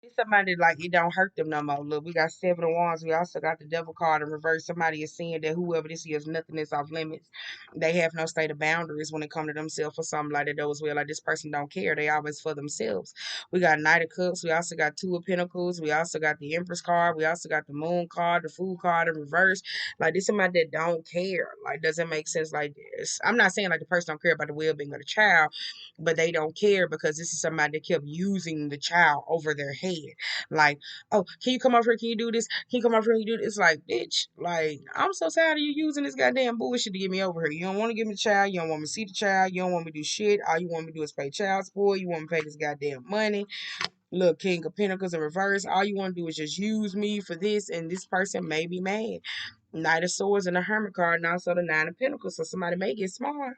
It's somebody like it don't hurt them no more. Look, we got 7 of Wands. We also got the Devil card in reverse. Somebody is saying that whoever this is, nothing is off limits. They have no state of boundaries when it comes to themselves or something like that. Those well, like this person don't care. They always for themselves. We got Knight of Cups. We also got Two of Pentacles. We also got the Empress card. We also got the Moon card, the Fool card in reverse. Like this somebody that don't care. Like doesn't make sense like this. I'm not saying like the person don't care about the well-being of the child, but they don't care because this is somebody that kept using the child over their head. Like, oh, can you come over here? Can you do this? Can you come over here? Can you do this? It's like, bitch, like, I'm so tired of you using this goddamn bullshit to get me over here. You don't want to give me the child. You don't want me to see the child. You don't want me to do shit. All you want me to do is pay child support. You want me to pay this goddamn money. Look, King of Pentacles in reverse. All you want to do is just use me for this, and this person may be mad. Knight of Swords and the Hermit card, and also the Nine of Pentacles. So somebody may get smart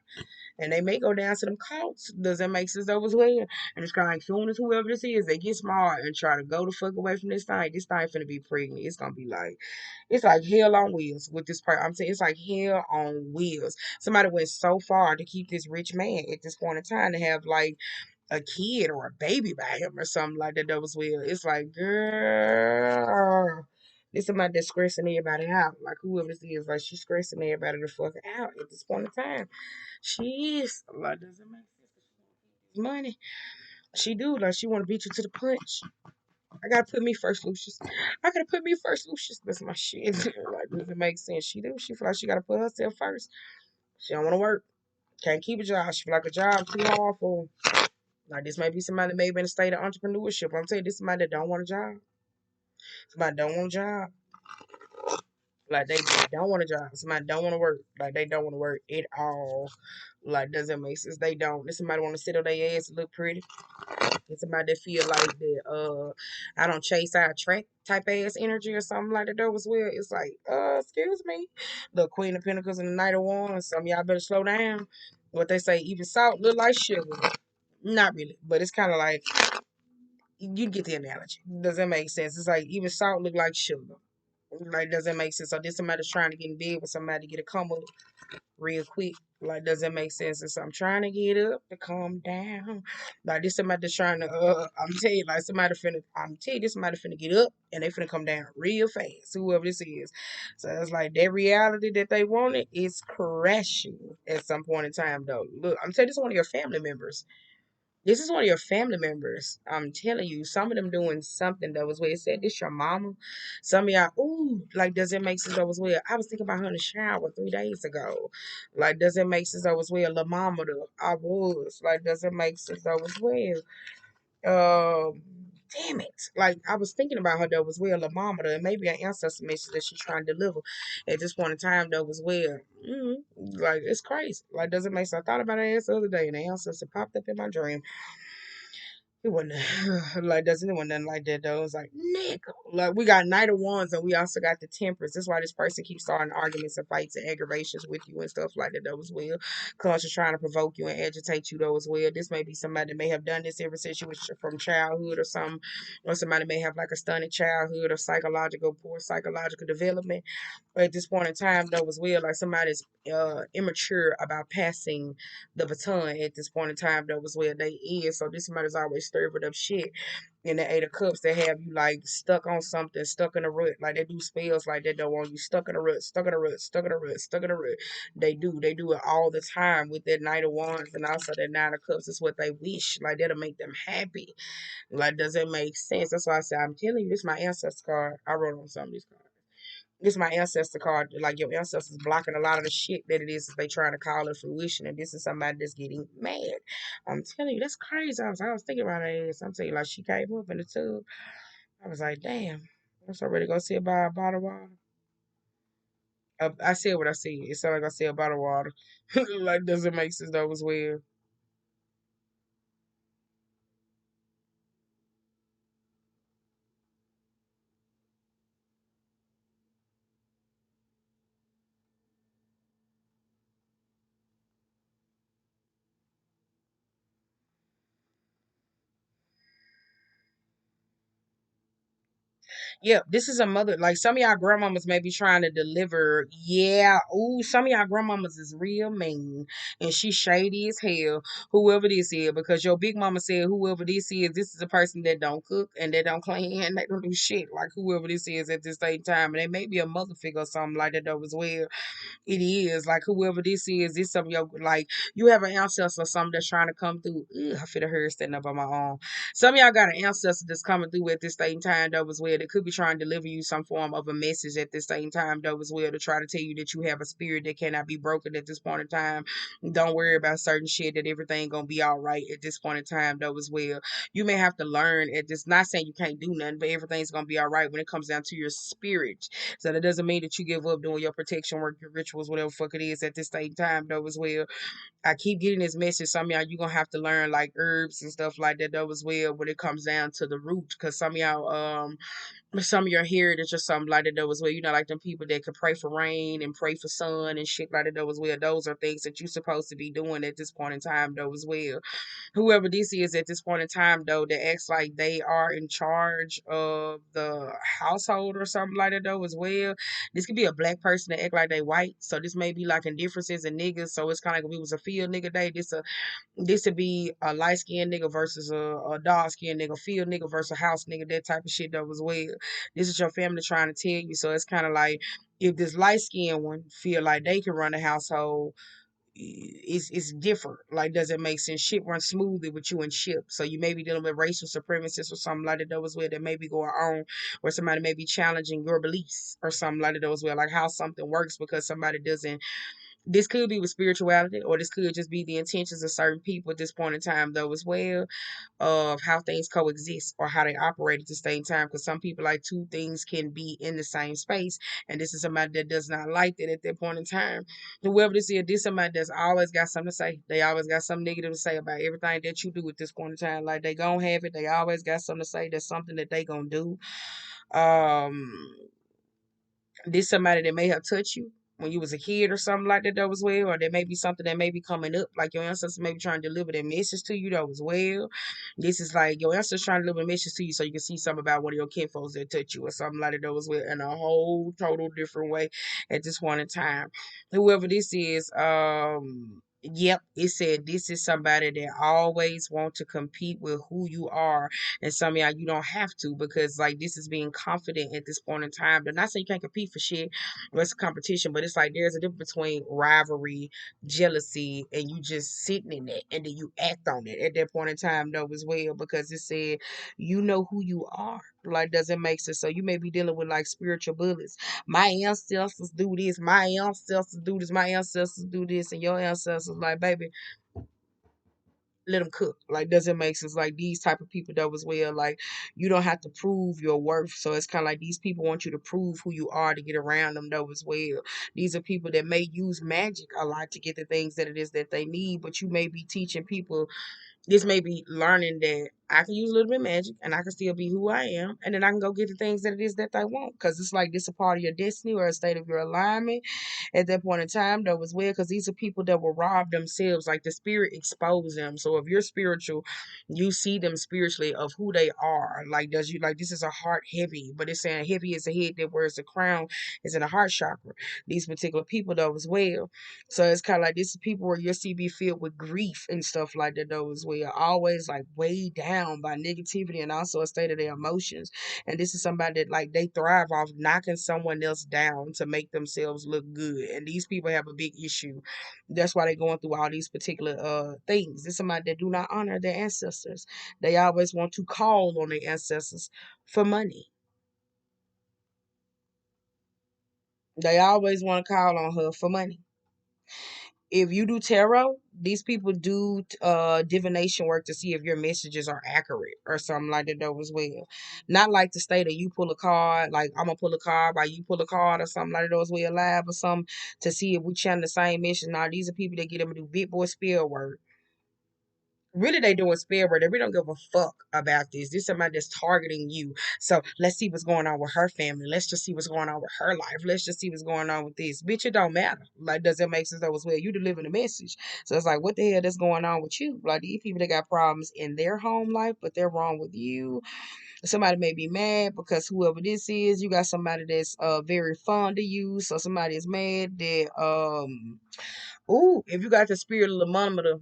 and they may go down to them courts. Does that make sense over as well? And it's kind of like, soon as whoever this is, they get smart and try to go the fuck away from this thing finna be pregnant. It's gonna be like, it's like hell on wheels with this part. I'm saying it's like hell on wheels. Somebody went so far to keep this rich man at this point in time to have like a kid or a baby by him or something like that. That was weird. It's like, girl. This somebody that's stressing everybody out. Like whoever this is, like she's stressing everybody the fuck out at this point in time. She is. Like doesn't make sense. Money. She do. Like she wanna beat you to the punch. I gotta put me first, Lucius. I gotta put me first, Lucius. That's my shit. Like does it make sense? She do. She feel like she gotta put herself first. She don't wanna work. Can't keep a job. She feel like a job too hard for her. Like this may be somebody that may be in a state of entrepreneurship. I'm telling you, this is somebody that don't want a job. Somebody don't want a job. Like they don't want a job. Somebody don't want to work. Like they don't want to work at all. Like doesn't make sense. They don't. This somebody want to sit on their ass and look pretty. It's somebody that feel like that. I don't chase out track type ass energy or something like that. Though as well. It's like, excuse me, the Queen of Pentacles and the Knight of Wands. Some of y'all better slow down. What they say, even salt look like sugar. Not really, but it's kind of like you get the analogy. Does that make sense? It's like even salt look like sugar. Like, does that make sense? So this somebody's trying to get in bed with somebody to get a come up real quick. Like, does that make sense? And so I'm trying to get up to calm down. Like this somebody that's trying to I'm telling you, like somebody finna I'm telling you, this somebody finna get up and they finna come down real fast, whoever this is. So it's like that reality that they wanted is crashing at some point in time though. Look, I'm telling you, this is one of your family members. This is one of your family members. I'm telling you, some of them doing something that was where it said this your mama. Some of y'all, ooh, like does it make sense that was well? I was thinking about her in the shower 3 days ago. Like, does it make sense that was well? La mama though. I was. Like, does it make sense that was well? Damn it. Like I was thinking about her though as well, La mama though, and maybe an ancestor message that she's trying to deliver at this point in time though as well. Like it's crazy. Like does it make sense? I thought about her ass the other day and the ancestor popped up in my dream. It wasn't like doesn't it wasn't nothing like that though. It was like nigga. Like we got Knight of Wands and we also got the Temperance. That's why this person keeps starting arguments and fights and aggravations with you and stuff like that though as well. Cause she's trying to provoke you and agitate you though as well. This may be somebody that may have done this ever since you was from childhood or something. Or somebody may have like a stunted childhood or poor psychological development. But at this point in time though as well, like somebody's immature about passing the baton at this point in time though as well. They is. So this somebody's always stirring up shit in the Eight of Cups that have you like stuck on something, stuck in a rut. Like they do spells like that don't want you stuck in a rut, stuck in a rut, stuck in a rut, stuck in a rut. They do. They do it all the time with that Knight of Wands and also that Nine of Cups. It's what they wish. Like that'll make them happy. Like does it make sense? That's why I say I'm telling you, this is my ancestor card. I wrote on some of these cards. This is my ancestor card. Like your ancestors blocking a lot of the shit that it is that they trying to call it fruition, and this is somebody that's getting mad. I'm telling you, that's crazy. I was thinking about it. I'm telling you, like she came up in the tub. I was like, damn. I'm so ready to go see about a bottle of water. I said what I said. It sounded like I said a bottle of water. Like, does it make sense though as well? Yeah, this is a mother. Like some of y'all grandmamas may be trying to deliver. Yeah, ooh, some of y'all grandmamas is real mean, and she shady as hell. Whoever this is, because your big mama said whoever this is a person that don't cook and they don't clean and they don't do shit. Like whoever this is at this same time, and they may be a mother figure or something like that though as well. It is like whoever this is, this some of your like you have an ancestor or something that's trying to come through. Ugh, I feel her standing up on my arm. Some of y'all got an ancestor that's coming through at this same time though as well. That could be trying to deliver you some form of a message at this same time though as well to try to tell you that you have a spirit that cannot be broken at this point in time. Don't worry about certain shit, that everything gonna be all right at this point in time though as well. You may have to learn at this, not saying you can't do nothing, but everything's gonna be all right when it comes down to your spirit. So that doesn't mean that you give up doing your protection work, your rituals, whatever fuck it is at this same time though as well. I keep getting this message. Some of y'all you gonna have to learn like herbs and stuff like that though as well when it comes down to the root. Cause some of your heritage or something like that though as well. You know, like them people that could pray for rain and pray for sun and shit like that though as well. Those are things that you're supposed to be doing at this point in time though as well. Whoever this is at this point in time though that acts like they are in charge of the household or something like that though as well. This could be a black person that act like they white. So this may be like in differences in niggas. So it's kind of like if it was a field nigga day, this would be a light skinned nigga versus a dark skinned nigga, field nigga versus a house nigga, that type of shit though as well. This is your family trying to tell you. So it's kind of like if this light skinned one feel like they can run a household, it's different. Like, does it make sense? Shit runs smoothly with you and ship. So you may be dealing with racial supremacists or something like that. Those where that may be going on, or somebody may be challenging your beliefs or something like that. Those where like how something works because somebody doesn't. This could be with spirituality, or this could just be the intentions of certain people at this point in time, though, as well, of how things coexist or how they operate at the same time. Because some people like two things can be in the same space, and this is somebody that does not like that at that point in time. Whoever this is somebody that's always got something to say. They always got something negative to say about everything that you do at this point in time. Like they gonna have it. They always got something to say. That's something that they gonna do. Um, this somebody that may have touched you when you was a kid or something like that though as well, or there may be something that may be coming up, like your ancestors may be trying to deliver that message to you though as well. This is like your ancestors trying to deliver a message to you so you can see something about one of your kinfolks that touch you or something like that though as well in a whole total different way at this point in time. Whoever this is, yep, it said this is somebody that always want to compete with who you are, and some of y'all you don't have to because like this is being confident at this point in time. They're not saying you can't compete for shit or it's a competition, but it's like there's a difference between rivalry, jealousy, and you just sitting in it and then you act on it at that point in time though as well because it said you know who you are. Like doesn't make sense. So you may be dealing with like spiritual bullets. My ancestors do this, my ancestors do this, my ancestors do this, and your ancestors like baby let them cook. Like, doesn't make sense. Like these type of people though as well. Like you don't have to prove your worth. So it's kind of like these people want you to prove who you are to get around them though as well. These are people that may use magic a lot to get the things that it is that they need, but you may be teaching people, this may be learning that I can use a little bit of magic and I can still be who I am, and then I can go get the things that it is that I want. Because it's like this a part of your destiny or a state of your alignment at that point in time, though, as well. Because these are people that will rob themselves, like the spirit expose them. So if you're spiritual, you see them spiritually of who they are. Like, does you like this is a heart heavy, but it's saying heavy is the head that wears the crown is in the heart chakra. These particular people, though, as well. So it's kind of like this is people where your CB filled with grief and stuff like that. Those we are always like weighed down by negativity and also a state of their emotions. And this is somebody that like they thrive off knocking someone else down to make themselves look good. And these people have a big issue. That's why they're going through all these particular things. This is somebody that do not honor their ancestors. They always want to call on their ancestors for money. They always want to call on her for money. If you do tarot, these people do divination work to see if your messages are accurate or something like that though as well. Not like to state that you pull a card, like I'm gonna pull a card while you pull a card or something like that as well live or something to see if we channel the same mission. Now these are people that get them to do big boy spell work Really they doing spell work. They really don't give a fuck about this. This is somebody that's targeting you. So let's see what's going on with her family. Let's just see what's going on with her life. Let's just see what's going on with this. Bitch, it don't matter. Like, does it make sense though as well? You delivering a message. So it's like, what the hell is going on with you? Like these people that got problems in their home life, but they're wrong with you. Somebody may be mad because whoever this is, you got somebody that's very fond of you. So somebody is mad that ooh, if you got the spirit of the monitor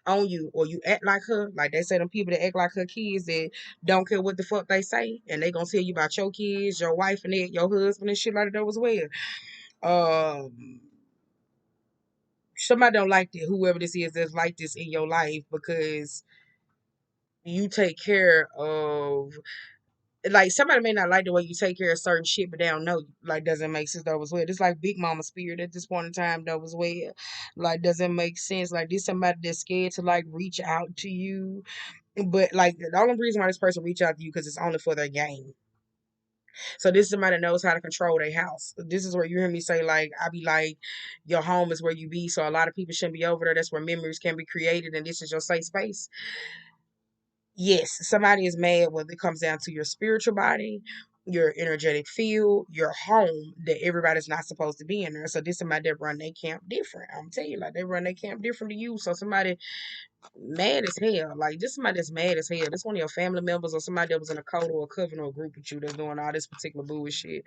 on you or you act like her, like they say them people that act like her kids that don't care what the fuck they say and they gonna tell you about your kids, your wife and it, your husband and shit like that as well. Um Somebody don't like that, whoever this is that's like this in your life because you take care of, like somebody may not like the way you take care of certain shit, but they don't know you. Like doesn't make sense though as well. It's like Big Mama spirit at this point in time though as well. Like doesn't make sense. Like this somebody that's scared to like reach out to you. But like the only reason why this person reach out to you because it's only for their gain. So this is somebody that knows how to control their house. This is where you hear me say like I be like, your home is where you be. So a lot of people shouldn't be over there. That's where memories can be created, and this is your safe space. Yes, somebody is mad when it comes down to your spiritual body, your energetic field, your home, that everybody's not supposed to be in there. So this somebody that run their camp different. I'm telling you, like they run their camp different to you. So somebody mad as hell. Like this somebody that's mad as hell. This one of your family members or somebody that was in a code or a covenant or group with you that's doing all this particular bullshit.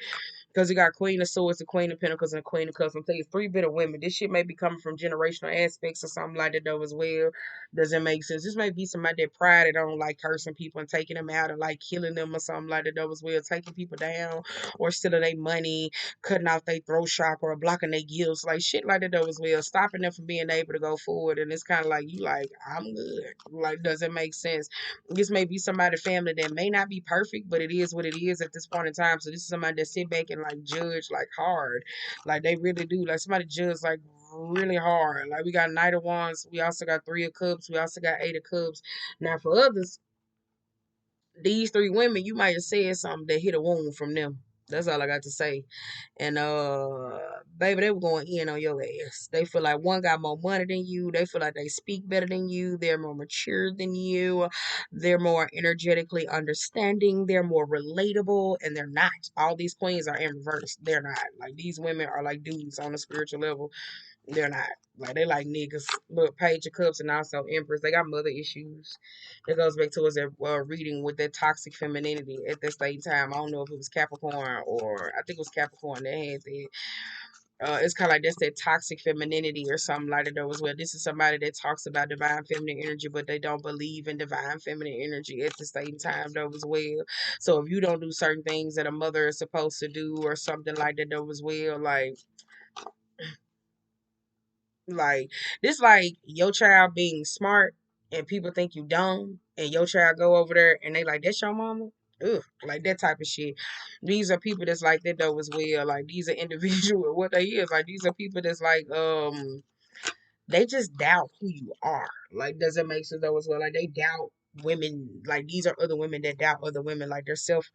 Because you got Queen of Swords, the Queen of Pentacles, and the Queen of Cups. I'm telling you, three bitter women. This shit may be coming from generational aspects or something like that though as well. Doesn't make sense. This may be somebody that prided on like cursing people and taking them out and like killing them or something like that though as well. Taking people down or stealing their money, cutting off their throat chakra or blocking their gifts. Like shit like that though as well. Stopping them from being able to go forward. And it's kind of like, you like, I'm good. Like, doesn't make sense. This may be somebody family that may not be perfect, but it is what it is at this point in time. So this is somebody that sit back and like judge like hard, like they really do. Like somebody judge like really hard. Like we got Knight of Wands, we also got Three of Cups, we also got Eight of Cups. Now for others, these three women, you might have said something that hit a wound from them. That's all I got to say. And baby, they were going in on your ass. They feel like one got more money than you. They feel like they speak better than you. They're more mature than you. They're more energetically understanding. They're more relatable, and they're not. All these queens are in reverse. They're not. Like these women are like dudes on a spiritual level. They're not. Like they like niggas. Look, Page of Cups and also Empress. They got mother issues. It goes back towards their reading with their toxic femininity at the same time. I don't know if it was Capricorn or I think it was Capricorn that had that. It's kind of like that's that toxic femininity or something like that as well. This is somebody that talks about divine feminine energy, but they don't believe in divine feminine energy at the same time though as well. So if you don't do certain things that a mother is supposed to do or something like that though as well, like this, like your child being smart and people think you dumb, and your child go over there and they like that's your mama. Ugh, like that type of shit. These are people that's like that though as well. Like these are individual. What they is like. These are people that's like they just doubt who you are. Like does it make sense though as well? Like they doubt women. Like these are other women that doubt other women. Like they're self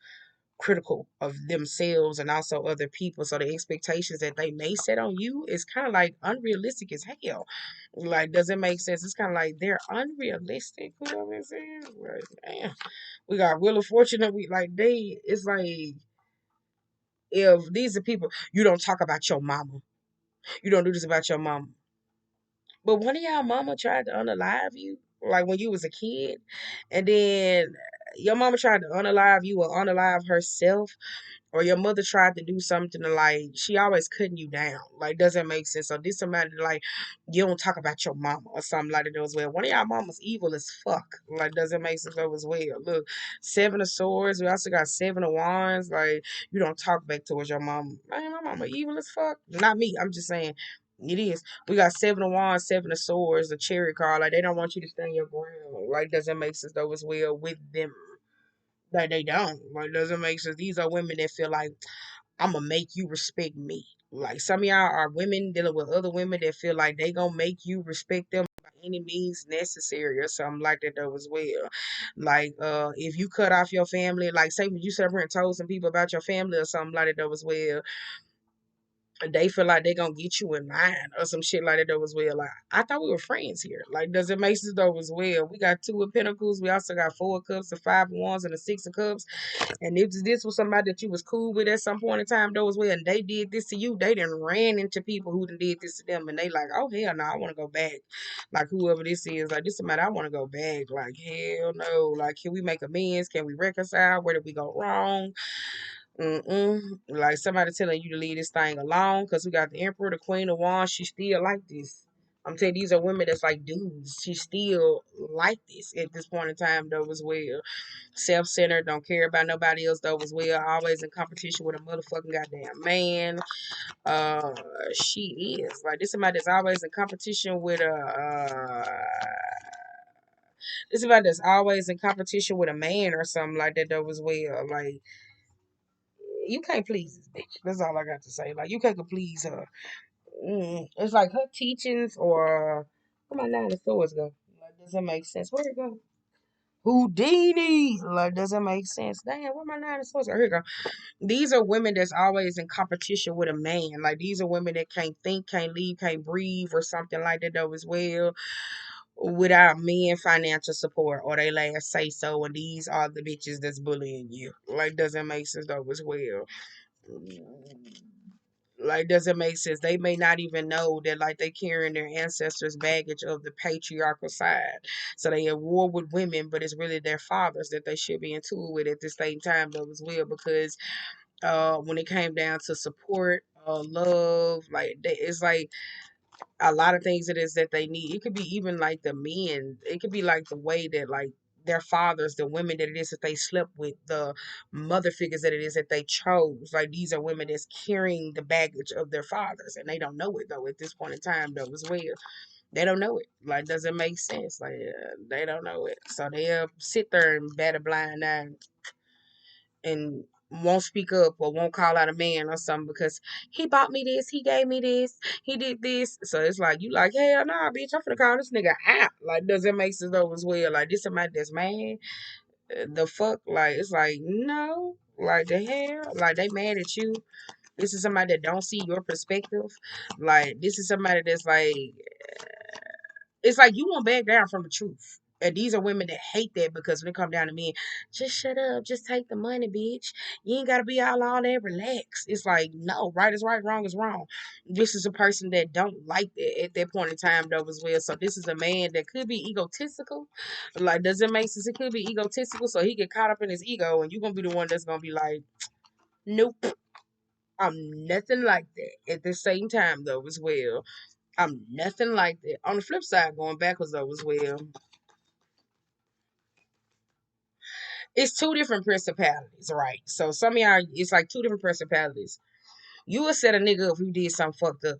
critical of themselves and also other people. So the expectations that they may set on you is kind of like unrealistic as hell. Like, does it make sense? It's kind of like they're unrealistic. Whoever it is, like, damn. We got Wheel of Fortune. We like they. It's like if these are people you don't talk about your mama. You don't do this about your mama. But one of y'all mama tried to unalive you, like when you was a kid, and then your mama tried to unalive you or unalive herself, or your mother tried to do something to like she always cutting you down. Like doesn't make sense. So this somebody like you don't talk about your mama or something like that as well. One of y'all mamas evil as fuck. Like doesn't make sense though as well. Look, Seven of Swords. We also got Seven of Wands. Like you don't talk back towards your mama. Man, my mama evil as fuck. Not me. I'm just saying. It is. We got Seven of Wands, Seven of Swords, the Chariot card. Like they don't want you to stand your ground. Like doesn't make sense though as well with them. Like they don't. Like doesn't make sense. These are women that feel like I'm gonna make you respect me. Like some of y'all are women dealing with other women that feel like they gonna make you respect them by any means necessary or something like that though as well. Like if you cut off your family, like say when you sit up here and told some people about your family or something like that though as well, they feel like they gonna get you in line or some shit like that though as well. Like I thought we were friends here. Like does it make sense though as well? We got two of pentacles. We also got four of cups, a five of wands, and a six of cups. And if this was somebody that you was cool with at some point in time though as well, and they did this to you, they done ran into people who done did this to them, and they like, oh hell no, I want to go back. Like whoever this is, like this somebody I want to go back. Like hell no. Like can we make amends? Can we reconcile? Where did we go wrong? Like somebody telling you to leave this thing alone because we got the Emperor, the Queen of Wands. She still like this. I'm telling you, these are women that's like dudes. She still like this at this point in time though as well. Self-centered, don't care about nobody else though as well. Always in competition with a motherfucking goddamn man. Uh, she is like this somebody that's always in competition with a. This somebody that's always in competition with a man or something like that though as well. Like you can't please this bitch. That's all I got to say. Like you can't please her. It's like her teachings or where my nine of swords go. Like doesn't make sense. Where it go? Houdini. Like doesn't make sense. Damn, where my nine of swords go? Here it go. These are women that's always in competition with a man. Like these are women that can't think, can't leave, can't breathe, or something like that though as well. Without men financial support or they last say so, and these are the bitches that's bullying you. Like doesn't make sense though as well. Like doesn't make sense. They may not even know that like they carrying their ancestors baggage of the patriarchal side, so they at war with women, but it's really their fathers that they should be in tune with at the same time though as well, because when it came down to support, love, like it's like a lot of things it is that they need. It could be even like the men. It could be like the way that like their fathers, the women that it is that they slept with, the mother figures that it is that they chose. Like these are women that's carrying the baggage of their fathers, and they don't know it though at this point in time though as well. They don't know it. Like doesn't make sense. Like they don't know it, so they'll sit there and bat a blind eye and won't speak up or won't call out a man or something because he bought me this, he gave me this, he did this. So it's like you like, hell nah, bitch, I'm finna call this nigga out. Like, does it make sense though as well? Like this somebody that's mad. The fuck? Like it's like, no. Like the hell? Like they mad at you. This is somebody that don't see your perspective. Like this is somebody that's like it's like you won't back down from the truth. And these are women that hate that because when it come down to men, just shut up, just take the money, bitch. You ain't gotta be all that, relax. It's like, no, right is right, wrong is wrong. This is a person that don't like that at that point in time though as well. So this is a man that could be egotistical. Like, does it make sense? It could be egotistical, so he get caught up in his ego, and you're gonna be the one that's gonna be like, nope, I'm nothing like that. At the same time though as well. I'm nothing like that. On the flip side, going backwards though as well, it's two different principalities, right? So some of y'all, it's like two different principalities. You will set a nigga up who did something fucked up.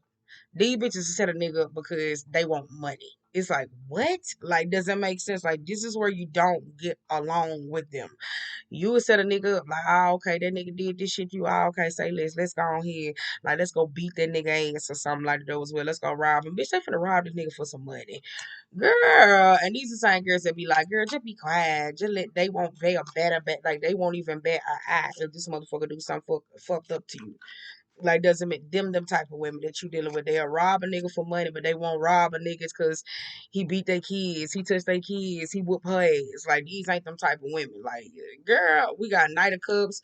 These bitches will set a nigga up because they want money. It's like, what? Like, does that make sense? Like, this is where you don't get along with them. You would set a nigga up like, oh, okay, that nigga did this shit. You, oh, okay, say let's go on here. Like, let's go beat that nigga ass or something like that as well. Let's go rob him. Bitch, they finna rob this nigga for some money. Girl, and these are the same girls that be like, girl, just be quiet. Just let they won't they a better bet like they won't even bet an eye if this motherfucker do something fucked up to you. Like doesn't make them type of women that you dealing with. They'll rob a nigga for money, but they won't rob a niggas because he beat their kids, he touched their kids, he whooped her ass. Like these ain't them type of women. Like girl, we got Knight of Cups.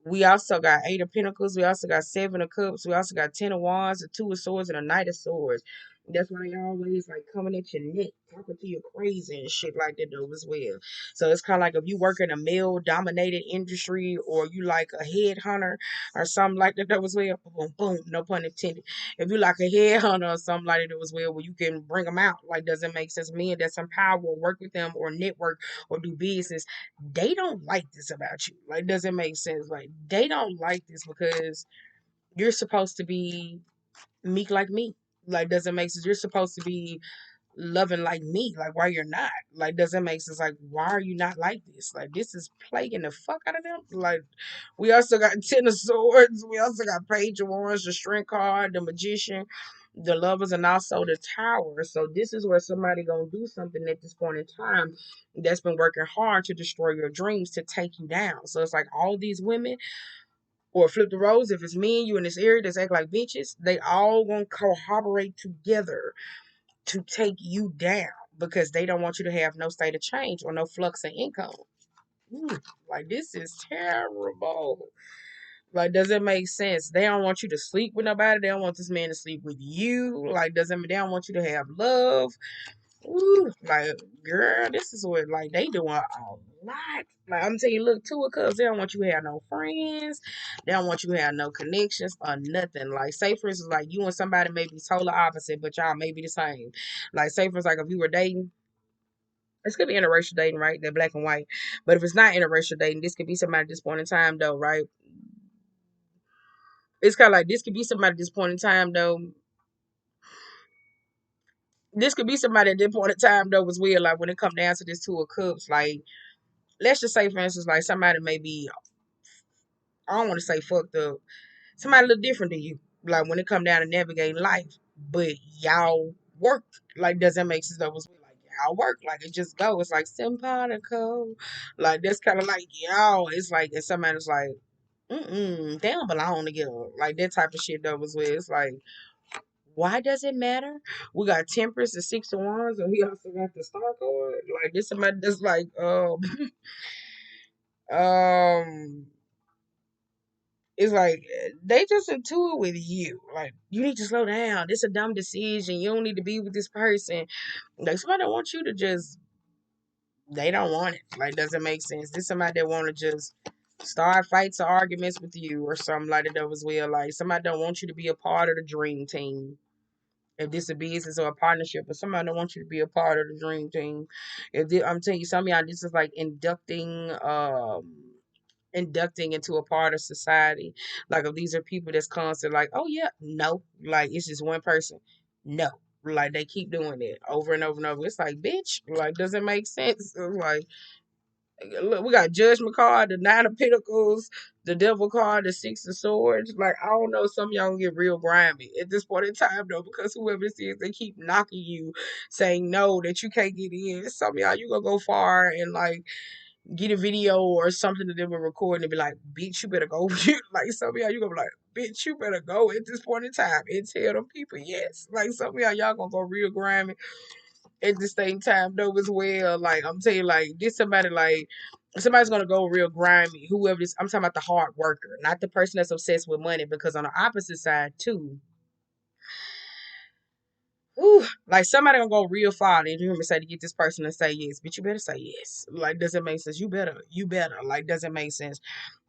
We also got Eight of Pentacles. We also got Seven of Cups. We also got Ten of Wands, a Two of Swords, and a Knight of Swords. That's why they always like coming at your neck, talking to you crazy and shit like that though as well. So it's kind of like if you work in a male dominated industry or you like a headhunter or something like that as well. Boom, boom, no pun intended. If you like a headhunter or something like that as well, where you can bring them out, like doesn't make sense. Men that some power or work with them or network or do business, they don't like this about you. Like doesn't make sense. Like they don't like this because you're supposed to be meek like me. Like doesn't make sense. You're supposed to be loving like me. Like why you're not. Like doesn't make sense. Like why are you not like this? Like this is plaguing the fuck out of them. Like we also got Ten of Swords. We also got Page of Wands, the Strength card, the Magician, the Lovers, and also the Tower. So this is where somebody gonna do something at this point in time that's been working hard to destroy your dreams to take you down. So it's like all these women Or flip the roles. If it's me and you in this area that's act like bitches, they all gonna collaborate together to take you down because they don't want you to have no state of change or no flux of income. Ooh, like this is terrible. Like, does it make sense? They don't want you to sleep with nobody. They don't want this man to sleep with you. Like, doesn't they don't want you to have love? Ooh, like, girl, this is what like they doing a lot. Like I'm telling you, look to it, cause they don't want you to have no friends. They don't want you to have no connections or nothing. Like, say for instance, like you and somebody may be total opposite, but y'all may be the same. Like, say for instance, like if you were dating. This could be interracial dating, right? They're black and white. But if it's not interracial dating, this could be somebody at this point in time, though, right? It's kind of like this could be somebody at this point in time, though. This could be somebody at this point in time, though, as well. Like when it comes down to this two of cups, like let's just say, for instance, like somebody may be, I don't want to say fucked up, somebody a little different than you. Like when it come down to navigating life, but y'all work. Like, does that make sense? Though, was like y'all work. Like it just go. It's like simpatico. Like that's kind of like y'all. It's like and somebody's like, they don't belong together. Like that type of shit. Though was where it's like. Why does it matter? We got Temperance, the Six of Wands, and we also got the Star card. Like this, somebody that's like, um, it's like they just into it with you. Like you need to slow down. This a dumb decision. You don't need to be with this person. Like somebody don't want you to just. They don't want it. Like doesn't make sense. This somebody that want to just start fights or arguments with you or something like that as well. Like somebody don't want you to be a part of the dream team. If this is a business or a partnership, but somebody don't want you to be a part of the dream team. I'm telling you, some of y'all, this is like inducting into a part of society. Like if these are people that's constant, like, oh yeah, no, like it's just one person, no, like they keep doing it over and over and over. It's like, bitch, like doesn't make sense. It's like, look, we got Judgment card, the Nine of Pentacles, the Devil card, the Six of Swords. Like I don't know, some of y'all gonna get real grimy at this point in time though, because whoever this is, they keep knocking you, saying no that you can't get in. Some of y'all, you gonna go far and like get a video or something that they were recording and be like, bitch, you better go. Like some of y'all, you gonna be like, bitch, you better go at this point in time and tell them people yes. Like some of y'all gonna go real grimy at the same time though as well. Like I'm telling you, like this somebody like somebody's gonna go real grimy. Whoever this, I'm talking about the hard worker, not the person that's obsessed with money. Because on the opposite side too, whew, like somebody gonna go real far. And you hear me say to get this person to say yes, but you better say yes. Like doesn't make sense. You better. Like doesn't make sense.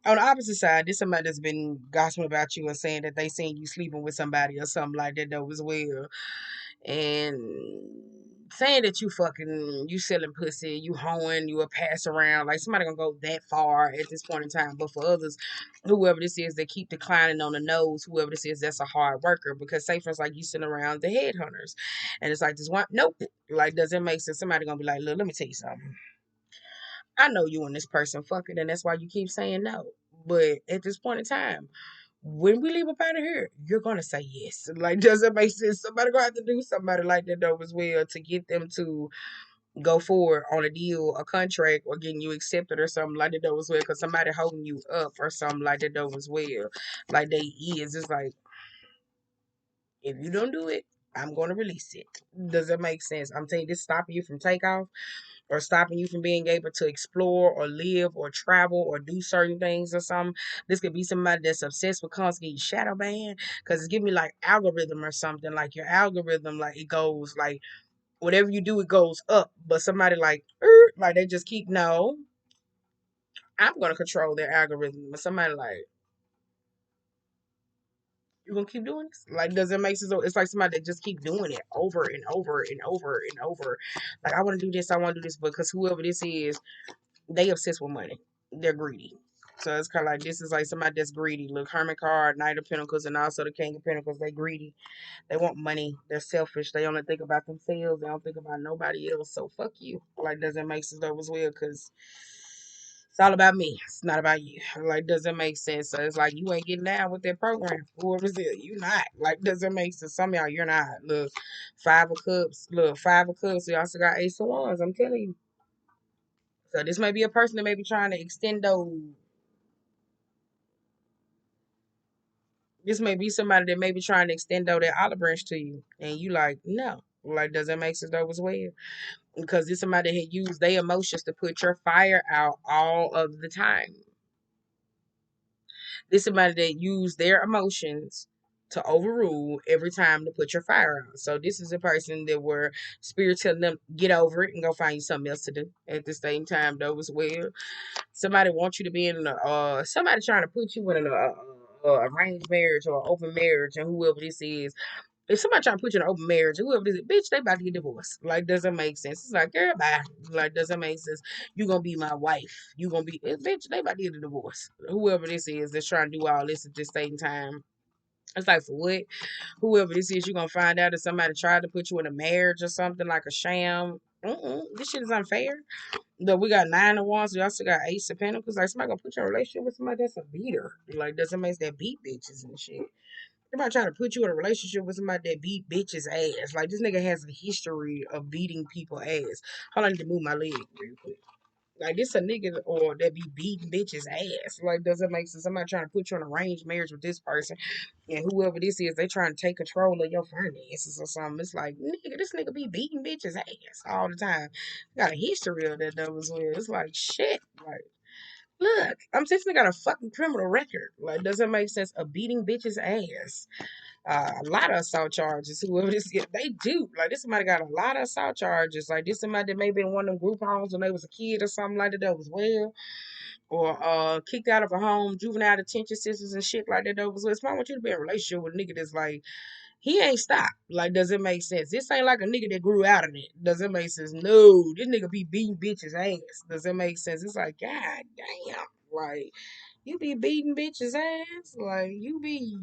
On the opposite side, this somebody that's been gossiping about you and saying that they seen you sleeping with somebody or something like that though as well. And saying that you fucking you selling pussy, you hoeing, you a pass around, like somebody gonna go that far at this point in time. But for others, whoever this is, they keep declining on the nose. Whoever this is, that's a hard worker. Because say for instance, like you sitting around the headhunters, and it's like this one, nope, like doesn't make sense. Somebody gonna be like, look, let me tell you something. I know you and this person fucking, and that's why you keep saying no. But at this point in time, when we leave up out of here, you're gonna say yes. Like, does it make sense? Somebody gonna have to do somebody like that though as well to get them to go forward on a deal, a contract, or getting you accepted or something like that though as well. Because somebody holding you up or something like that though as well. Like they is. It's like if you don't do it, I'm gonna release it. Does it make sense? I'm telling you, this stopping you from takeoff or stopping you from being able to explore or live or travel or do certain things or something. This could be somebody that's obsessed with constantly shadow ban because it's giving me like algorithm or something. Like your algorithm, like it goes like whatever you do, it goes up. But somebody like they just keep no. I'm gonna control their algorithm. But somebody like you gonna keep doing this? Like, does it make sense? It's like somebody that just keep doing it over and over and over and over. Like, I want to do this, I want to do this, because whoever this is, they obsessed with money. They're greedy. So it's kind of like this is like somebody that's greedy. Look, Hermit card, Knight of Pentacles, and also the King of Pentacles. They greedy. They want money. They're selfish. They only think about themselves. They don't think about nobody else. So fuck you. Like doesn't make sense though as well because it's all about me. It's not about you. Like doesn't make sense. So it's like you ain't getting down with that program. Whoever's it, you not. Like doesn't make sense. Some of y'all you're not. Look, Five of Cups. Look, Five of Cups. You also got Ace of Wands. I'm telling you. So this may be a person that may be trying to extend those This may be somebody that may be trying to extend out that olive branch to you, and you like, no. Like, does that make sense though as well? Because this somebody that had used their emotions to put your fire out all of the time. This somebody that used their emotions to overrule every time to put your fire out. So this is a person that were spirit telling them get over it and go find you something else to do at the same time though as well. Somebody wants you to be in a somebody trying to put you in arranged marriage or open marriage, and whoever this is, if somebody trying to put you in an open marriage, whoever this is, bitch, they about to get divorced. Like, doesn't make sense. It's like, girl, bye. Like, doesn't make sense. You gonna be my wife. You gonna be, bitch, they about to get a divorce. Whoever this is that's trying to do all this at the same time. It's like, for what? Whoever this is, you gonna find out if somebody tried to put you in a marriage or something like a sham. This shit is unfair. Though we got 9 of Wands, we also got Ace of Pentacles. Like, somebody gonna put you in a relationship with somebody that's a beater. Like, doesn't make that beat bitches and shit. Somebody trying to put you in a relationship with somebody that beat bitches ass. Like, this nigga has a history of beating people ass. Hold on, I need to move my leg real quick. Like, this a nigga or that be beating bitches ass. Like, doesn't make sense. Somebody trying to put you in an arranged marriage with this person, and whoever this is, they trying to take control of your finances or something. It's like, nigga, this nigga be beating bitches ass all the time. Got a history of that though as well. It's like shit. Like, look, I'm just got a fucking criminal record. Like, doesn't make sense of beating bitches ass. A lot of assault charges. Whoever this is, they do. Like, this somebody got a lot of assault charges. Like, this somebody that maybe in one of them group homes when they was a kid or something like that was well. Or kicked out of a home, juvenile detention centers and shit like that was well. It's fine. I want you to be in a relationship with a nigga that's like, he ain't stopped. Like, does it make sense? This ain't like a nigga that grew out of it. Does it make sense? No, this nigga be beating bitches ass. Does it make sense? It's like, god damn. Like, you be beating bitches ass. Like, you be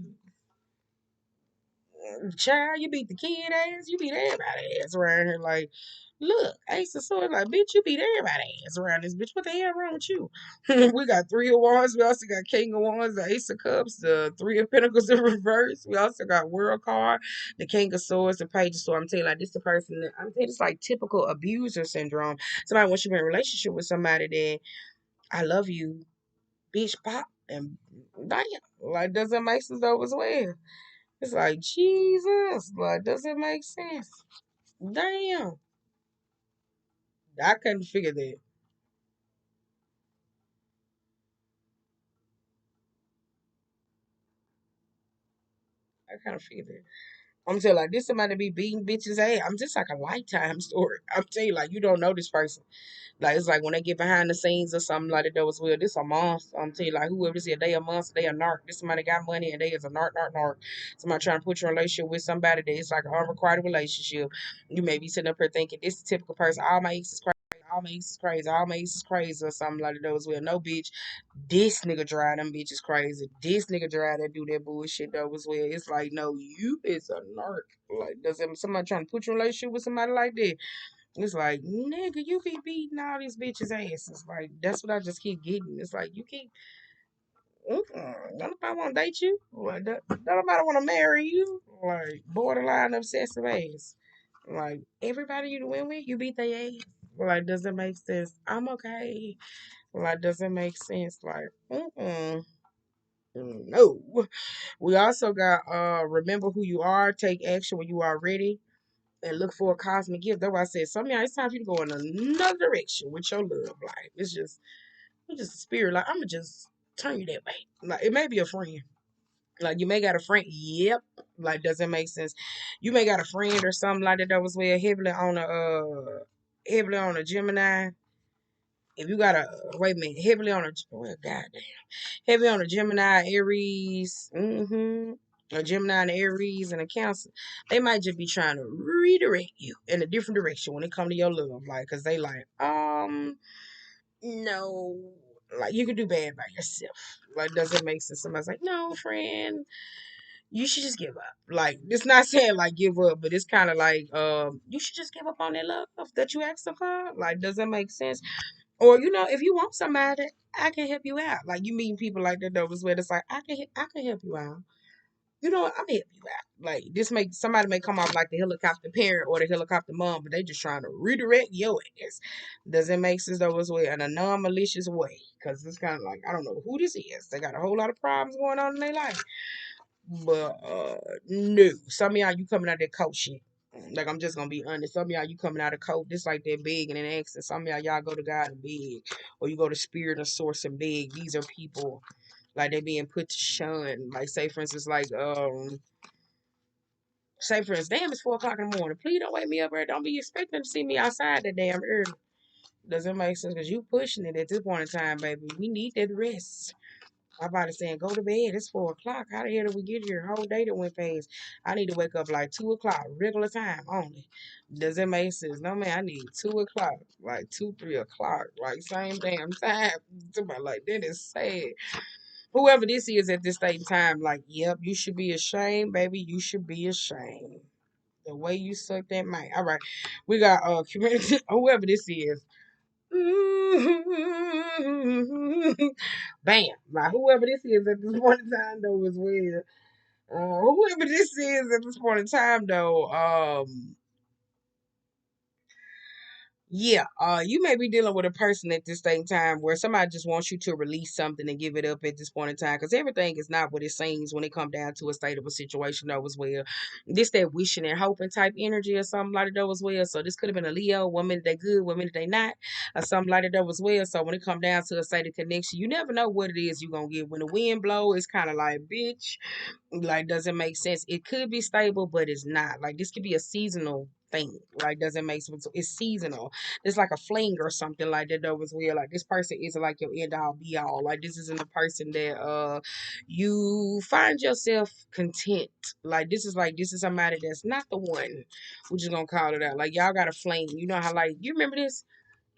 child, you beat the kid ass, you beat everybody ass around here. Like, look, Ace of Swords, like, bitch, you beat everybody ass around this bitch. What the hell wrong with you? We got 3 of Wands. We also got King of Wands, the Ace of Cups, the 3 of Pentacles in reverse. We also got World card, the King of Swords, the Page of Swords. I'm telling you, like, this the person that I'm telling you, it's like typical abuser syndrome. Somebody wants you to be in a relationship with somebody that I love you, bitch, pop, and damn, like, doesn't make sense though as well. It's like, Jesus, like, does it make sense? Damn. I couldn't figure that. I kind of figured that. I'm telling you, like, this somebody be beating bitches ass. I'm just like a lifetime story. I'm telling you, like, you don't know this person. Like, it's like when they get behind the scenes or something like that, was well, this a monster. I'm telling you, like, whoever this is, they a monster, they a narc. This somebody got money and they is a narc. Somebody trying to put you in a relationship with somebody that is like an unrequited relationship. You may be sitting up here thinking, this is a typical person. All my exes crazy. All my exes crazy. All my exes crazy or something like that. Was well, no, bitch. This nigga drive them bitches crazy. This nigga drive that do that bullshit though as well. It's like, no, you is a narc. Like, does somebody trying to put you in a relationship with somebody like that? It's like, nigga, you be beating all these bitches' asses. Like, that's what I just keep getting. It's like, you keep, don't nobody want to date you. Like, don't nobody want to marry you. Like, borderline obsessive ass. Like, everybody you win with, you beat their ass. Like, does it make sense? I'm okay. Like, does it make sense? Like, no. We also got, remember who you are, take action when you are ready and look for a cosmic gift. That's why I said, some of y'all, it's time for you to go in another direction with your love life. It's just a spirit. Like, I'ma just turn you that way. Like, it may be a friend. Like, you may got a friend. Yep. Like, doesn't make sense. You may got a friend or something like that was well heavily on a Gemini. If you got a wait a minute, heavily on a well, goddamn, heavy on a Gemini, Aries, a Gemini and Aries and a Cancer, they might just be trying to redirect you in a different direction when it come to your love life, cause they like, no, like you can do bad by yourself. Like, does it make sense? Somebody's like, no, friend, you should just give up. Like, it's not saying like give up, but it's kind of like, you should just give up on that love that you asked for. Like, does it make sense? Or if you want somebody, I can help you out. Like, you meeting people like that though is where it's like I can help you out. You know what? I'm gonna help you out. Like, this make somebody may come off like the helicopter parent or the helicopter mom, but they just trying to redirect your ass. Does it make sense though as well in a non-malicious way? Because it's kind of like, I don't know who this is. They got a whole lot of problems going on in their life. But no. Some of y'all you coming out that coat shit. Like I'm just gonna be honest. Some of y'all you coming out of coat just like that big and then accent. Some of y'all go to God and beg. Or you go to spirit or source and beg. These are people like they being put to shun. Like say for instance, like say for instance, damn it's 4 o'clock in the morning. Please don't wake me up early. Don't be expecting to see me outside that damn early. Doesn't make sense because you pushing it at this point in time, baby. We need that rest. My body saying, go to bed. It's 4 o'clock. How the hell did we get here? Whole day that went past. I need to wake up like 2 o'clock, regular time only. Does it make sense? No man, I need 2 o'clock, like 2, 3 o'clock, like same damn time. Somebody like that is sad. Whoever this is at this state in time, like, yep, you should be ashamed, baby. You should be ashamed. The way you suck that mic. All right, we got community. Whoever this is. Bam. Now, whoever this is at this point in time, though, is weird. Whoever this is at this point in time, though, yeah, you may be dealing with a person at this same time where somebody just wants you to release something and give it up at this point in time because everything is not what it seems when it come down to a state of a situation though as well. This that wishing and hoping type energy or something like that as well. So this could have been a Leo, one minute they good, one minute they not, or something like that as well. So when it come down to a state of connection, you never know what it is you're gonna get. When the wind blow, it's kind of like bitch. Like, doesn't make sense. It could be stable, but it's not. Like, this could be a seasonal thing. Like, doesn't make sense. It's seasonal. It's like a fling or something like that. Though as well. Like, this person isn't like your end all be all. Like, this isn't a person that you find yourself content. Like, this is somebody that's not the one. We're just gonna call it out. Like, y'all got a flame. You know how like you remember this?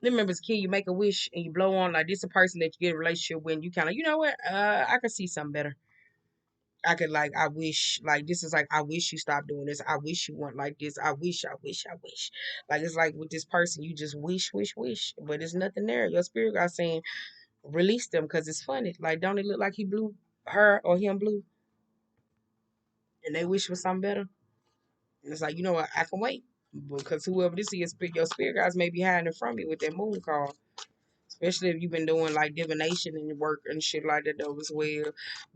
Remember as a kid, you make a wish and you blow on like this a person that you get a relationship with. And you kind of, you know what? I could see something better. I could like I wish like this is like I wish you stopped doing this. I wish you weren't like this. I wish. Like it's like with this person, you just wish, but there's nothing there. Your spirit got saying release them because it's funny. Like don't it look like he blew her or him blue and they wish for something better? And it's like you know what I can wait because whoever this is, your spirit guys may be hiding from you with that moon card. Especially if you've been doing like divination and work and shit like that though as well.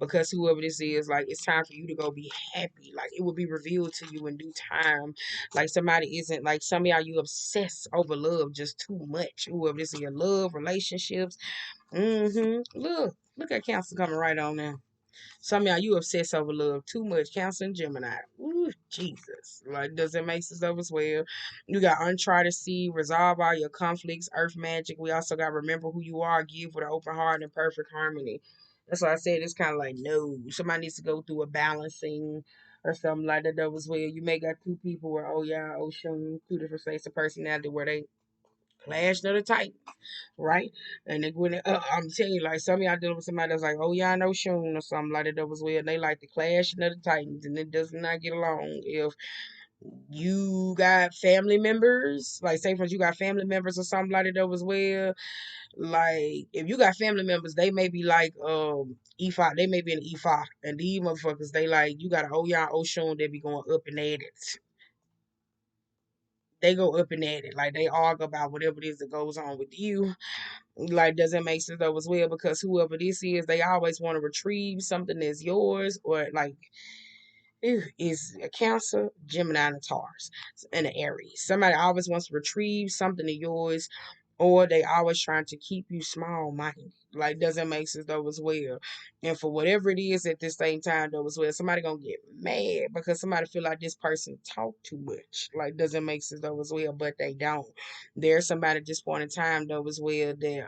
Because whoever this is, like it's time for you to go be happy. Like it will be revealed to you in due time. Like somebody isn't like some of y'all you obsess over love just too much. Whoever this is your love, relationships. Look at Cancer coming right on now. Some of y'all, you obsess over love too much. Cancer and Gemini. Ooh, Jesus. Like, does it make sense of as well? You got uncharted sea, resolve all your conflicts, earth magic. We also got remember who you are, give with an open heart and perfect harmony. That's why I said it's kind of like, no. Somebody needs to go through a balancing or something like that though as well. You may got two people where, oh yeah, ocean, two different states of personality where they clash to the type right? And then when I'm telling you, like some of y'all dealing with somebody that's like, oh yeah, I know Shun or something like that. That was weird. They like the Clash and the Titans, and it does not get along. If you got family members, like say for instance, you got family members or something like that was well. Like if you got family members, they may be like E5, they may be an E5, and these motherfuckers, they like you got a oh yeah, Oshun, they be going up and at it. They go up and at it, like they argue about whatever it is that goes on with you. Like doesn't make sense though as well because whoever this is, they always want to retrieve something that's yours or like is a Cancer, Gemini, and a Taurus, and an Aries. Somebody always wants to retrieve something of yours, or they always trying to keep you small minded. Like doesn't make sense though as well. And for whatever it is at this same time though as well, somebody gonna get mad because somebody feel like this person talk too much. Like doesn't make sense though as well, but they don't. There's somebody at this point in time though as well that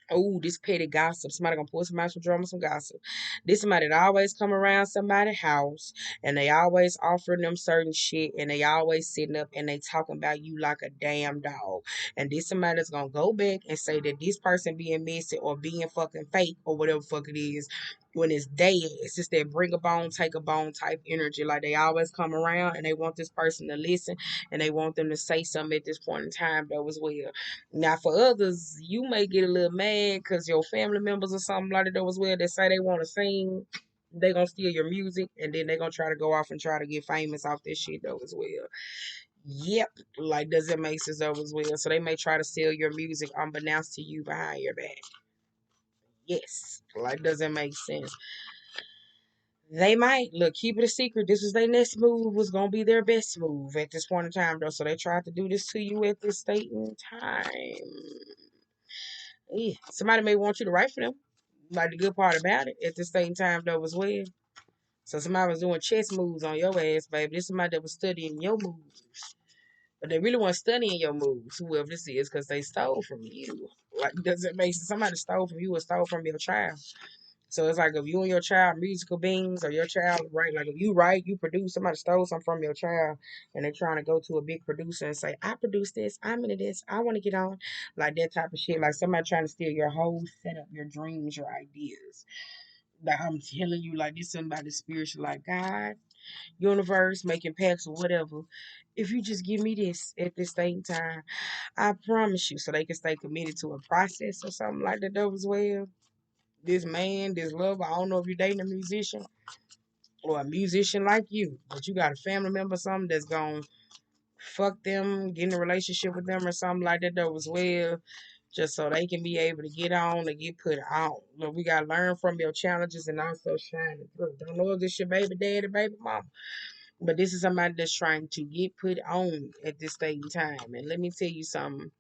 oh, this petty gossip. Somebody gonna pull somebody some drama, some gossip. This somebody that always come around somebody's house and they always offering them certain shit and they always sitting up and they talking about you like a damn dog. And this somebody that's gonna go back and say that this person being messy or being fucking fake or whatever fuck it is when it's dead. It's just that bring a bone, take a bone type energy. Like they always come around and they want this person to listen and they want them to say something at this point in time that was well. Now, for others, you may get a little mad because your family members or something like that as well that say they want to sing. They gonna steal your music and then they gonna try to go off and try to get famous off this shit though as well. Yep, like does it make sense though as well? So they may try to steal your music unbeknownst to you behind your back. Yes, like doesn't make sense. They might look, keep it a secret. This is their next move, was gonna be their best move at this point in time, though. So they tried to do this to you at this state in time. Yeah. Somebody may want you to write for them. Like the good part about it, at the same time though as well. So somebody was doing chess moves on your ass, baby. This somebody that was studying your moves. But they really weren't studying your moves, whoever this is, because they stole from you. Like, does it make sense? Somebody stole from you or stole from your child. So it's like if you and your child musical beings or your child write, like if you write, you produce, somebody stole something from your child and they're trying to go to a big producer and say, I produced this, I'm into this, I want to get on. Like that type of shit. Like somebody trying to steal your whole setup, your dreams, your ideas. Like I'm telling you, like this somebody spiritual, like God, universe, making pacts or whatever. If you just give me this at this same time, I promise you, so they can stay committed to a process or something like that. Though as well. This man, this love. I don't know if you're dating a musician or a musician like you, but you got a family member, or something that's gonna fuck them, get in a relationship with them or something like that. Though as well. Just so they can be able to get on and get put on. Look, we gotta learn from your challenges and also shine it through. Don't know if this your baby daddy, baby mama. But this is somebody that's trying to get put on at this state in time. And let me tell you something.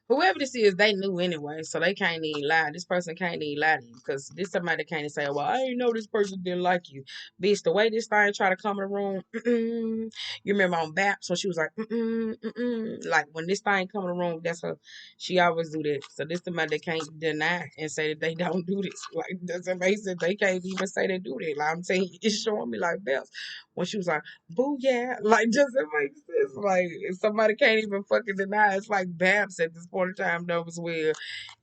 Whoever this is, they knew anyway, so they can't even lie. This person can't even lie to you because this somebody can't say, "Well, I didn't know this person didn't like you." Bitch, the way this thing try to come in the room, you remember on Baps when she was like, like when this thing come in the room, that's her. She always do that. So this somebody that can't deny and say that they don't do this. Like that's amazing. They can't even say they do that. Like I'm saying, it's showing me like Baps when she was like. Boo, yeah. Like, doesn't make sense. Like, if somebody can't even fucking deny, it's like Babs at this point in time, though, as well.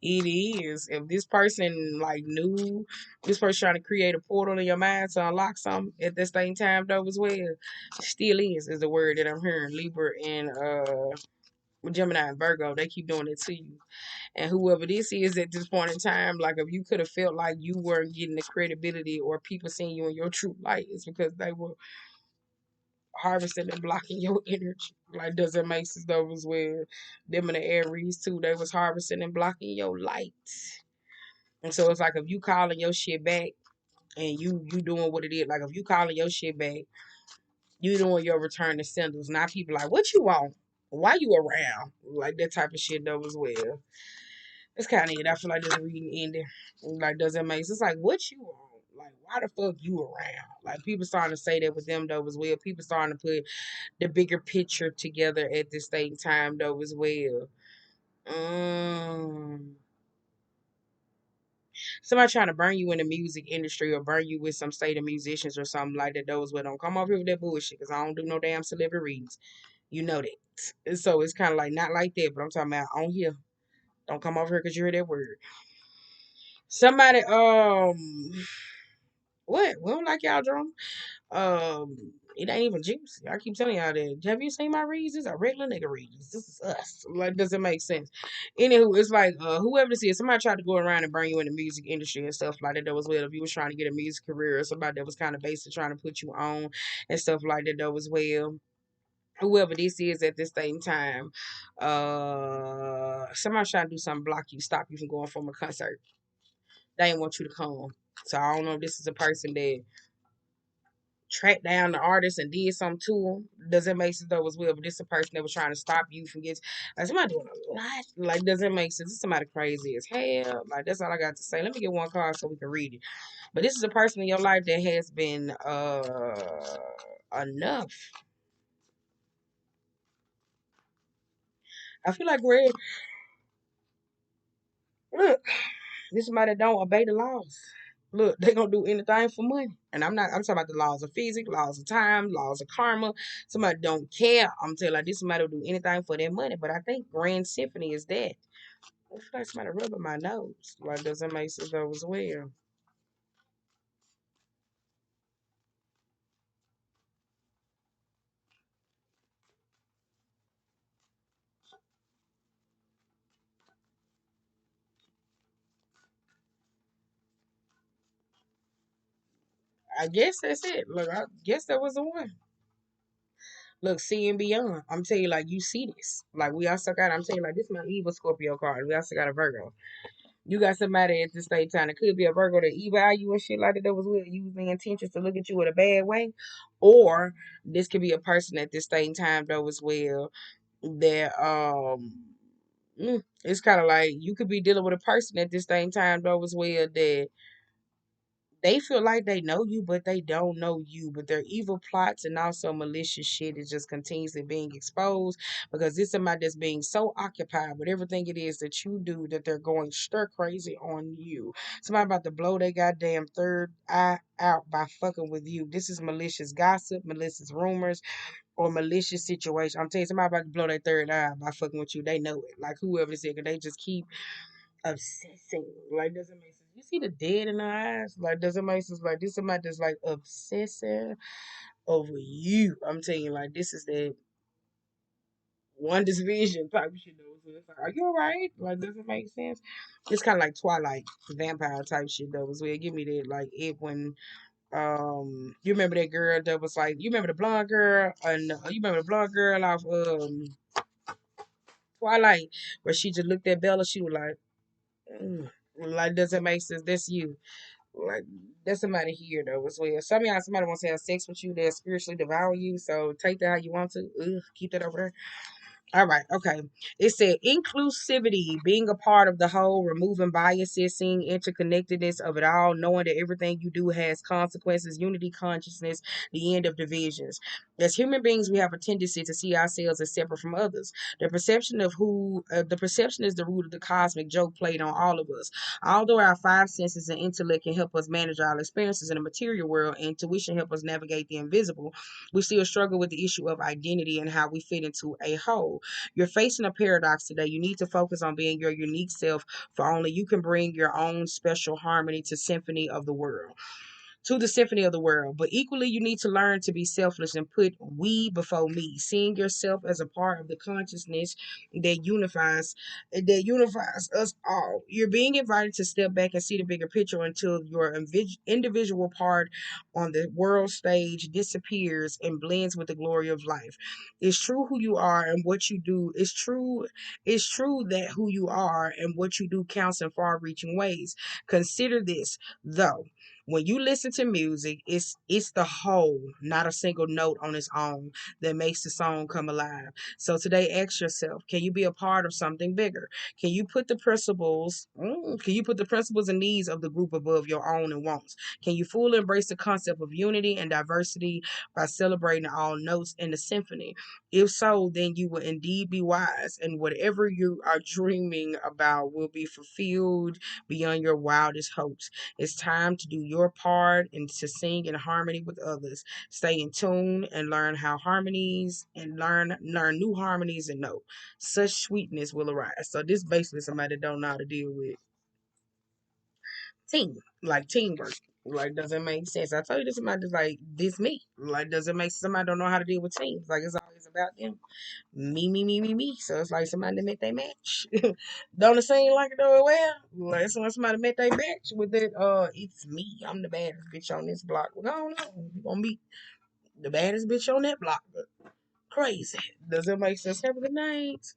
It is. If this person, like, knew this person trying to create a portal in your mind to unlock something at this same time, though, as well, still is the word that I'm hearing. Libra and Gemini and Virgo, they keep doing it to you. And whoever this is at this point in time, like, if you could have felt like you weren't getting the credibility or people seeing you in your true light, it's because they were harvesting and blocking your energy. Like, does it make sense though as well? Them and the Aries too, they was harvesting and blocking your light. And so it's like if you calling your shit back and you doing what it is, like if you calling your shit back, you doing your return to senders. Now people like, what you want? Why you around? Like that type of shit though as well. It's kind of it. I feel like this reading ending. Like, does it make sense? It's like, what you want? Like, why the fuck you around? Like, people starting to say that with them though as well. People starting to put the bigger picture together at the same time though as well. Mm. Somebody trying to burn you in the music industry or burn you with some state of musicians or something like that. Those well don't come over here with that bullshit because I don't do no damn celebrity readings. You know that. And so it's kind of like not like that, but I'm talking about on here. Don't come over here because you heard that word. Somebody what? We don't like y'all drum. It ain't even juicy. I keep telling y'all that. Have you seen my reads? This a regular nigga reads. This is us. Like, does it make sense? Anywho, it's like whoever this is, somebody tried to go around and burn you in the music industry and stuff like that. That was well. If you was trying to get a music career or somebody that was kind of basically trying to put you on and stuff like that, that was well. Whoever this is at this same time, somebody trying to do something block you, stop you from going from a concert. They ain't want you to come. So I don't know if this is a person that tracked down the artist and did something to him. Doesn't make sense though as well. But this is a person that was trying to stop you from getting like somebody doing a lot. Like doesn't make sense. This is somebody crazy as hell. Like that's all I got to say. Let me get one card so we can read it. But this is a person in your life that has been enough. I feel like Red look, this is somebody that don't obey the laws. Look, they gonna do anything for money. And I'm talking about the laws of physics, laws of time, laws of karma. Somebody don't care. I'm telling you, like this somebody will do anything for their money. But I think Grand Symphony is that. I feel like somebody rubbing my nose. Like doesn't make sense though as well. I guess that's it. Look, I guess that was the one. Look, seeing beyond. I'm telling you, like you see this. Like we also got. I'm telling you, like this is my evil Scorpio card. We also got a Virgo. You got somebody at the same time. It could be a Virgo that evaluate and shit like that was with use the intentions to look at you in a bad way. Or this could be a person at this same time though as well that it's kind of like you could be dealing with a person at this same time though as well that they feel like they know you, but they don't know you. But their evil plots and also malicious shit is just continuously being exposed because it's somebody that's being so occupied with everything it is that you do that they're going stir crazy on you. Somebody about to blow their goddamn third eye out by fucking with you. This is malicious gossip, malicious rumors, or malicious situation. I'm telling you, somebody about to blow their third eye by fucking with you. They know it. Like whoever is it, they just keep obsessing. Like doesn't make sense. You see the dead in the eyes? Like doesn't make sense. Like this somebody that's like obsessing over you. I'm telling you, like this is the one division type of shit though. So it's like, are you alright? Like doesn't make sense. It's kinda like Twilight vampire type shit though. So it give me that like it when you remember that girl that was like you remember the blonde girl and you remember the blonde girl off Twilight where she just looked at Bella, she was like, like doesn't make sense. That's you. Like there's somebody here though as well. Some of y'all somebody wants to have sex with you, they'll spiritually devour you. So take that how you want to. Keep that over there. All right, okay. It said inclusivity, being a part of the whole, removing biases, seeing interconnectedness of it all, knowing that everything you do has consequences, unity consciousness, the end of divisions. As human beings, we have a tendency to see ourselves as separate from others. The perception is the root of the cosmic joke played on all of us. Although our five senses and intellect can help us manage our experiences in the material world, and intuition help us navigate the invisible, we still struggle with the issue of identity and how we fit into a whole. You're facing a paradox today. You need to focus on being your unique self, for only you can bring your own special harmony to the symphony of the world. But equally, you need to learn to be selfless and put we before me, seeing yourself as a part of the consciousness that unifies us all. You're being invited to step back and see the bigger picture until your individual part on the world stage disappears and blends with the glory of life. It's true who you are and what you do. It's true that who you are and what you do counts in far-reaching ways. Consider this, though. When you listen to music, it's the whole, not a single note on its own that makes the song come alive. So today, ask yourself: can you be a part of something bigger? Can you put the principles and needs of the group above your own and wants? Can you fully embrace the concept of unity and diversity by celebrating all notes in the symphony? If so, then you will indeed be wise, and whatever you are dreaming about will be fulfilled beyond your wildest hopes. It's time to do your part and to sing in harmony with others. Stay in tune and learn how harmonies and learn new harmonies and know such sweetness will arise. So this basically somebody that don't know how to deal with teamwork. Like doesn't make sense. I told you this somebody that's like this me. Like doesn't make sense. Somebody don't know how to deal with teams. Like it's always about them. Me. So it's like somebody that met their match. Don't it seem like it though? Well, like somebody met their match with it. It's me. I'm the baddest bitch on this block. Well, I don't know. You gonna meet the baddest bitch on that block. Crazy. Does it make sense? Have a good night.